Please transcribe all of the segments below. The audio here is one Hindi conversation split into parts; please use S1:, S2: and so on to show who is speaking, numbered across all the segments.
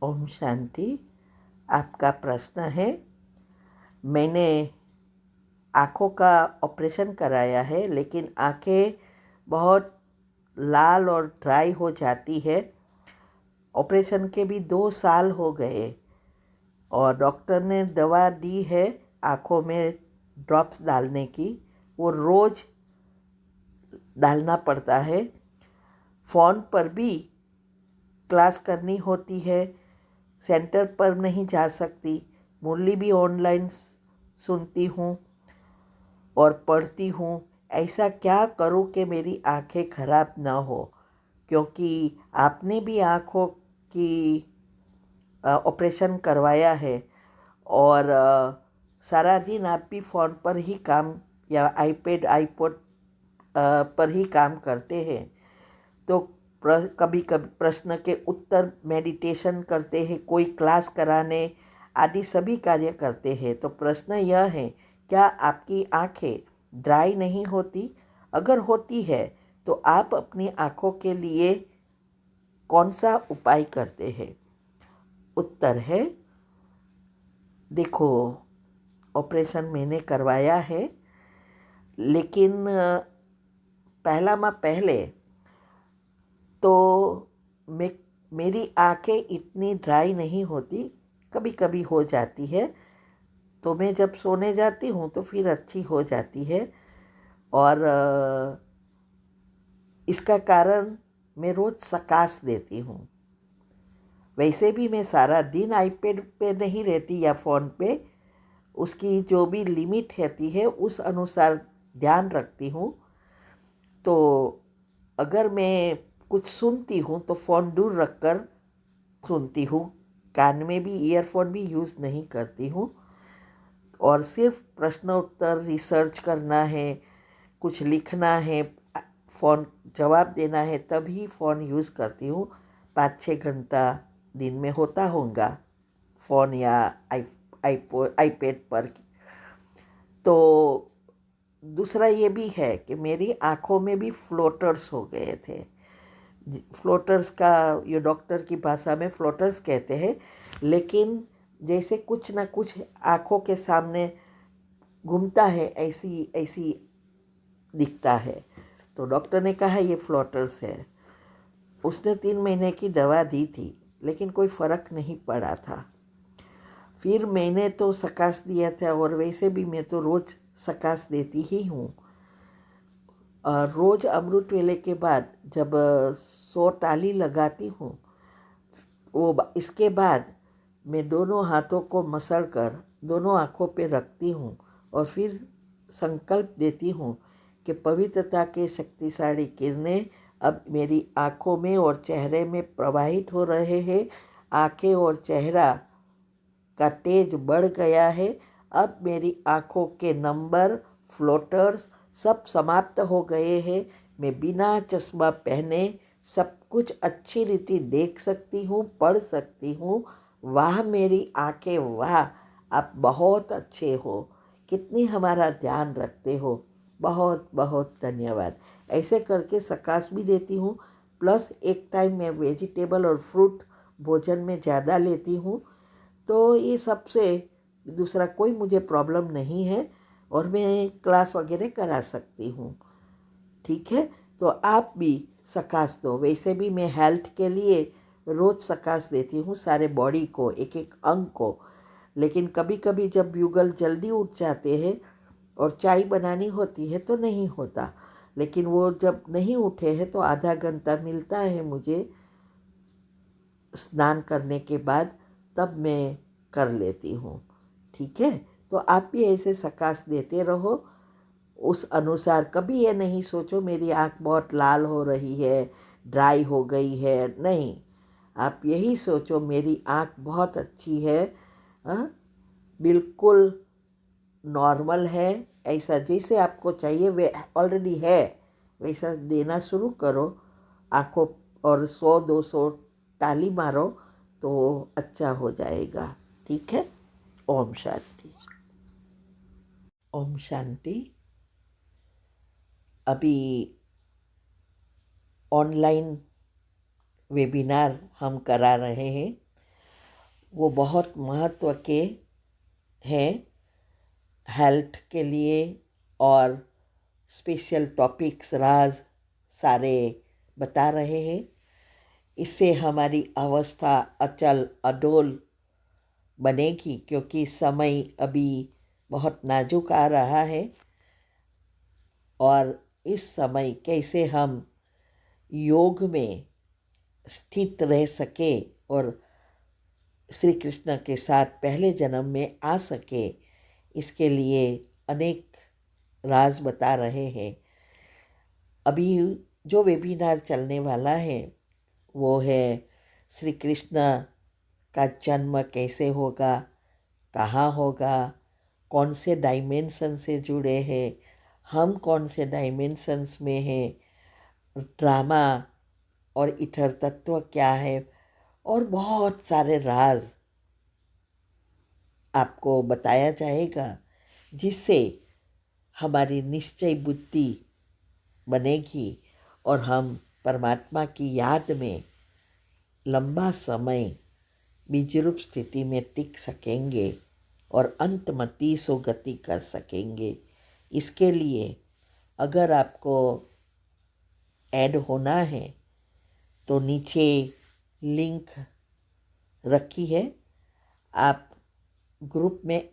S1: ओम शांति। आपका प्रश्न है, मैंने आँखों का ऑपरेशन कराया है लेकिन आँखें बहुत लाल और ड्राई हो जाती है। ऑपरेशन के भी 2 साल हो गए और डॉक्टर ने दवा दी है आँखों में ड्रॉप्स डालने की। वो रोज़ डालना पड़ता है। फ़ोन पर भी क्लास करनी होती है, सेंटर पर नहीं जा सकती। मुरली भी ऑनलाइन सुनती हूँ और पढ़ती हूँ। ऐसा क्या करूँ कि मेरी आँखें खराब ना हो, क्योंकि आपने भी आँखों की ऑपरेशन करवाया है और सारा दिन आप भी फ़ोन पर ही काम या आईपैड आईपॉड पर ही काम करते हैं। तो कभी कभी प्रश्न के उत्तर, मेडिटेशन करते हैं, कोई क्लास कराने आदि सभी कार्य करते हैं। तो प्रश्न यह है, क्या आपकी आँखें ड्राई नहीं होती? अगर होती है तो आप अपनी आँखों के लिए कौन सा उपाय करते हैं? उत्तर है, देखो, ऑपरेशन मैंने करवाया है लेकिन पहले तो मैं मेरी आँखें इतनी ड्राई नहीं होती, कभी कभी हो जाती है। तो मैं जब सोने जाती हूँ तो फिर अच्छी हो जाती है और इसका कारण मैं रोज़ सकाश देती हूँ। वैसे भी मैं सारा दिन आईपैड पे नहीं रहती या फ़ोन पे, उसकी जो भी लिमिट रहती है उस अनुसार ध्यान रखती हूँ। तो अगर मैं कुछ सुनती हूँ तो फ़ोन दूर रख कर सुनती हूँ, कान में भी ईयरफोन भी यूज़ नहीं करती हूँ। और सिर्फ प्रश्न उत्तर रिसर्च करना है, कुछ लिखना है, फ़ोन जवाब देना है, तभी फ़ोन यूज़ करती हूँ। 5-6 घंटा दिन में होता होगा फ़ोन या आईपैड पर। तो दूसरा ये भी है कि मेरी आँखों में भी फ्लोटर्स हो गए थे। फ्लोटर्स का ये डॉक्टर की भाषा में फ्लोटर्स कहते हैं, लेकिन जैसे कुछ ना कुछ आँखों के सामने घूमता है, ऐसी ऐसी दिखता है। तो डॉक्टर ने कहा ये फ्लोटर्स है। उसने 3 महीने की दवा दी थी लेकिन कोई फ़र्क नहीं पड़ा था। फिर मैंने तो सकाश दिया था और वैसे भी मैं तो रोज़ सकाश देती ही हूँ। रोज़ अमृत वेले के बाद जब 100 ताली लगाती हूँ, इसके बाद मैं दोनों हाथों को मसल कर दोनों आँखों पे रखती हूँ और फिर संकल्प देती हूँ कि पवित्रता के शक्तिशाली किरणें अब मेरी आँखों में और चेहरे में प्रवाहित हो रहे हैं। आँखें और चेहरा का तेज बढ़ गया है। अब मेरी आँखों के नंबर, फ्लोटर्स सब समाप्त हो गए हैं। मैं बिना चश्मा पहने सब कुछ अच्छी रीति देख सकती हूँ, पढ़ सकती हूँ। वाह मेरी आँखें, वाह, आप बहुत अच्छे हो, कितनी हमारा ध्यान रखते हो, बहुत बहुत धन्यवाद। ऐसे करके सकाश भी देती हूँ, प्लस एक टाइम मैं वेजिटेबल और फ्रूट भोजन में ज़्यादा लेती हूँ। तो ये सबसे दूसरा कोई मुझे प्रॉब्लम नहीं है और मैं क्लास वगैरह करा सकती हूँ। ठीक है, तो आप भी सकाश दो। वैसे भी मैं हेल्थ के लिए रोज़ सकाश देती हूँ, सारे बॉडी को, एक एक अंग को। लेकिन कभी कभी जब युगल जल्दी उठ जाते हैं और चाय बनानी होती है तो नहीं होता। लेकिन वो जब नहीं उठे हैं तो आधा घंटा मिलता है मुझे स्नान करने के बाद, तब मैं कर लेती हूँ। ठीक है, तो आप भी ऐसे सकाश देते रहो। उस अनुसार कभी ये नहीं सोचो मेरी आँख बहुत लाल हो रही है, ड्राई हो गई है, नहीं। आप यही सोचो मेरी आँख बहुत अच्छी है, हाँ, बिल्कुल नॉर्मल है। ऐसा जैसे आपको चाहिए वे ऑलरेडी है, वैसा देना शुरू करो आँखों। और 100-200 ताली मारो तो अच्छा हो जाएगा। ठीक है, ओम शांति। ओम शांति। अभी ऑनलाइन वेबिनार हम करा रहे हैं वो बहुत महत्व के हैं हेल्थ के लिए, और स्पेशल टॉपिक्स राज सारे बता रहे हैं। इससे हमारी अवस्था अचल अडोल बनेगी, क्योंकि समय अभी बहुत नाजुक आ रहा है। और इस समय कैसे हम योग में स्थित रह सके और श्री कृष्ण के साथ पहले जन्म में आ सके, इसके लिए अनेक राज बता रहे हैं। अभी जो वेबिनार चलने वाला है वो है श्री कृष्ण का जन्म कैसे होगा, कहाँ होगा, कौन से डायमेंशन से जुड़े हैं, हम कौन से डायमेंशंस में हैं, ड्रामा और इथर तत्व क्या है, और बहुत सारे राज आपको बताया जाएगा, जिससे हमारी निश्चय बुद्धि बनेगी और हम परमात्मा की याद में लंबा समय बीजरूप स्थिति में टिक सकेंगे और अंतमति सुगति कर सकेंगे। इसके लिए अगर आपको ऐड होना है तो नीचे लिंक रखी है, आप ग्रुप में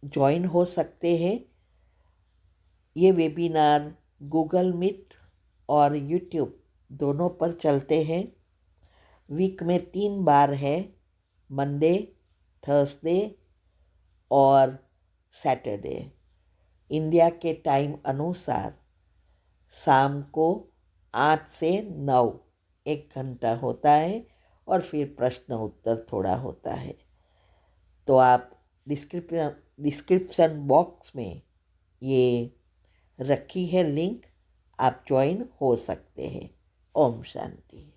S1: ज्वाइन हो सकते हैं। ये वेबिनार गूगल मीट और यूट्यूब दोनों पर चलते हैं। वीक में 3 बार है, मंडे, थर्सडे और सैटरडे। इंडिया के टाइम अनुसार शाम को 8 से 9 1 घंटा होता है, और फिर प्रश्न उत्तर थोड़ा होता है। तो आप डिस्क्रिप्शन बॉक्स में ये रखी है लिंक, आप ज्वाइन हो सकते हैं। ओम शांति।